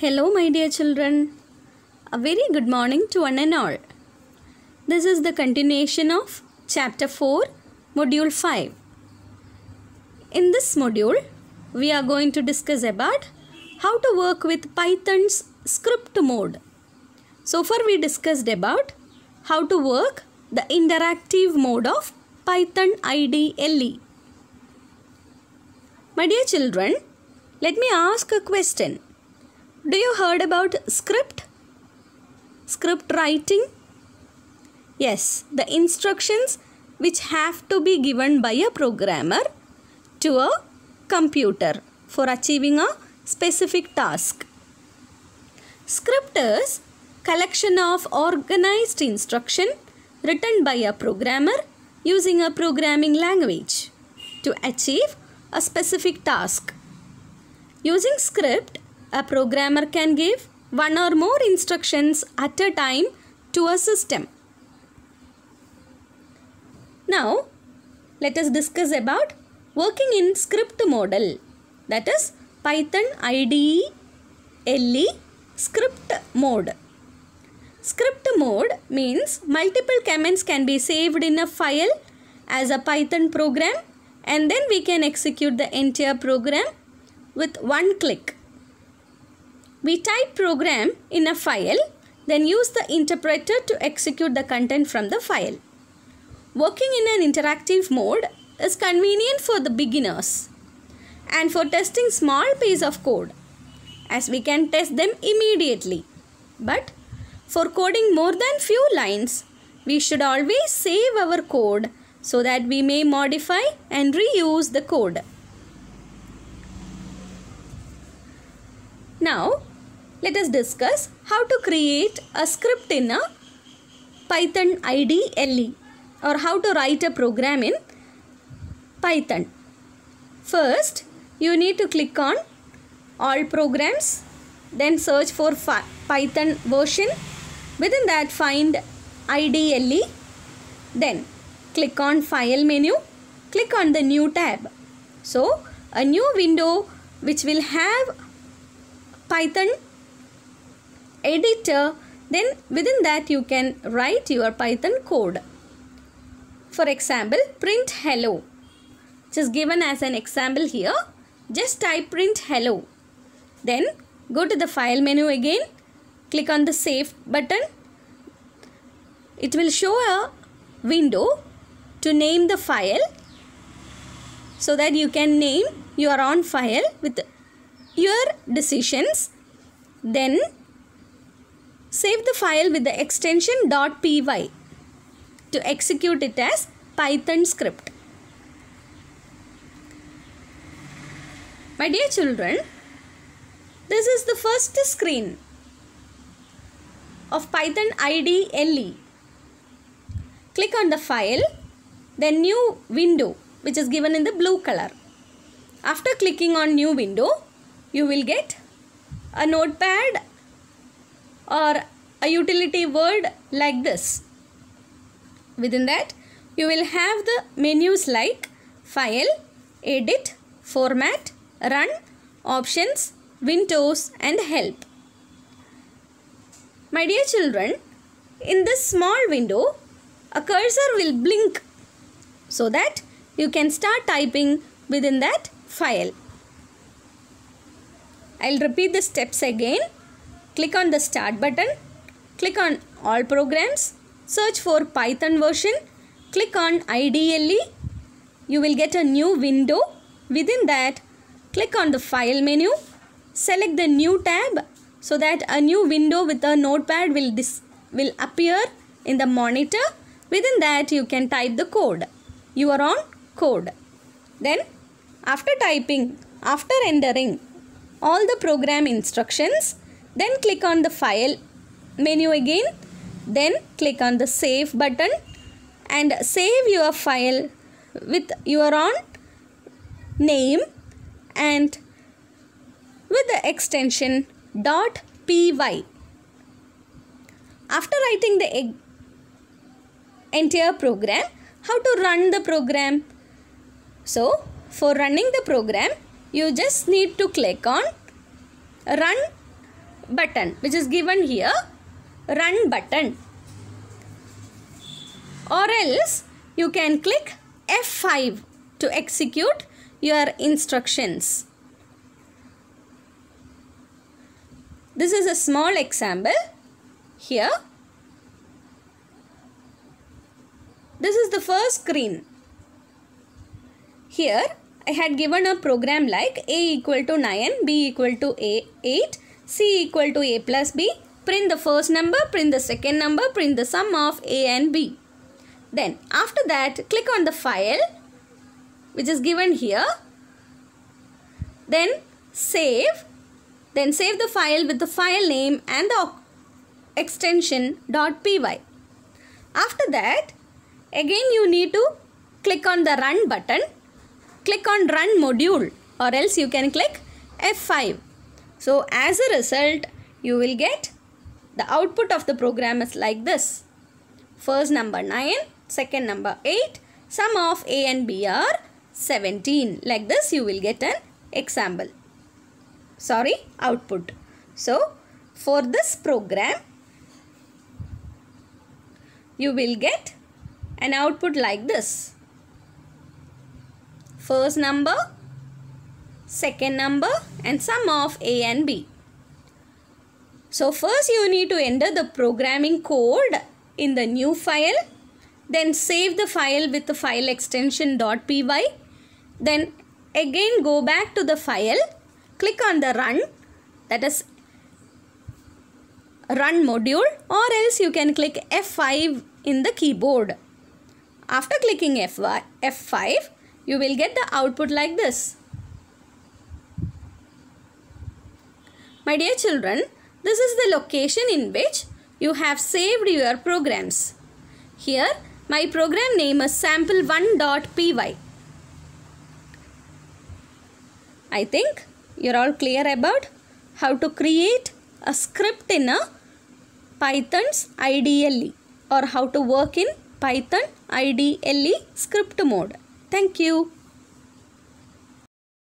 Hello, my dear children. A very good morning to one and all. This is the continuation of Chapter 4, Module 5. In this module, we are going to discuss about how to work with Python's script mode. So far, we discussed about how to work the interactive mode of Python IDLE. My dear children, let me ask a question. Do you heard about script? Script writing? Yes, the instructions which have to be given by a programmer to a computer for achieving a specific task. Script is collection of organized instruction written by a programmer using a programming language to achieve a specific task. Using script, a programmer can give one or more instructions at a time to a system. Now, let us discuss about working in script model, that is Python IDLE script mode. Script mode means multiple commands can be saved in a file as a Python program, and then we can execute the entire program with one click. We type program in a file, then use the interpreter to execute the content from the file. Working in an interactive mode is convenient for the beginners and for testing small piece of code, as we can test them immediately. But for coding more than few lines, we should always save our code so that we may modify and reuse the code. Now, let us discuss how to create a script in a Python IDLE, or how to write a program in Python. First, you need to click on all programs, then search for Python version. Within that, find IDLE, then click on File menu, click on the New tab. So, a new window which will have Python editor, then within that you can write your Python code. For example, print hello, which is given as an example here. Just type print hello. Then go to the file menu again, click on the save button. It will show a window to name the file so that you can name your own file with your decisions. Then save the file with the extension .py to execute it as Python script. My dear children, this is the first screen of Python IDLE. Click on the file, then new window, which is given in the blue color. After clicking on new window, you will get a notepad or a utility word like this. Within that, you will have the menus like File, Edit, Format, Run, Options, Windows and Help. My dear children, in this small window, a cursor will blink so that you can start typing within that file. I'll repeat the steps again. Click on the Start button, click on All Programs, search for Python version, click on IDLE. You will get a new window. Within that, click on the File menu, select the New tab so that a new window with a notepad will appear in the monitor. Within that, you can type the code, your own code. Then, after entering all the program instructions, then click on the File menu again, then click on the Save button and save your file with your own name and with the extension .py. After writing the entire program, how to run the program? So, for running the program, you just need to click on Run button which is given here, run button, or else you can click F5 to execute your instructions. This is a small example. Here, this is the first screen. Here, I had given a program like A equal to 9, B equal to 8, C equal to A plus B. Print the first number, print the second number, print the sum of A and B. Then, after that, click on the file which is given here. Then, save. Then, save the file with the file name and the extension .py. After that, again you need to click on the run button. Click on run module, or else you can click F5. So, as a result, you will get the output of the program is like this. First number 9, second number 8, sum of A and B are 17. Like this you will get an example. Output. So, for this program, you will get an output like this. First number, second number, and sum of A and B. So, first you need to enter the programming code in the new file. Then save the file with the file extension .py. Then again go back to the file. Click on the run, that is run module, or else you can click F5 in the keyboard. After clicking F5, you will get the output like this. My dear children, this is the location in which you have saved your programs. Here, my program name is sample1.py. I think you're all clear about how to create a script in a Python's IDLE, or how to work in Python IDLE script mode. Thank you.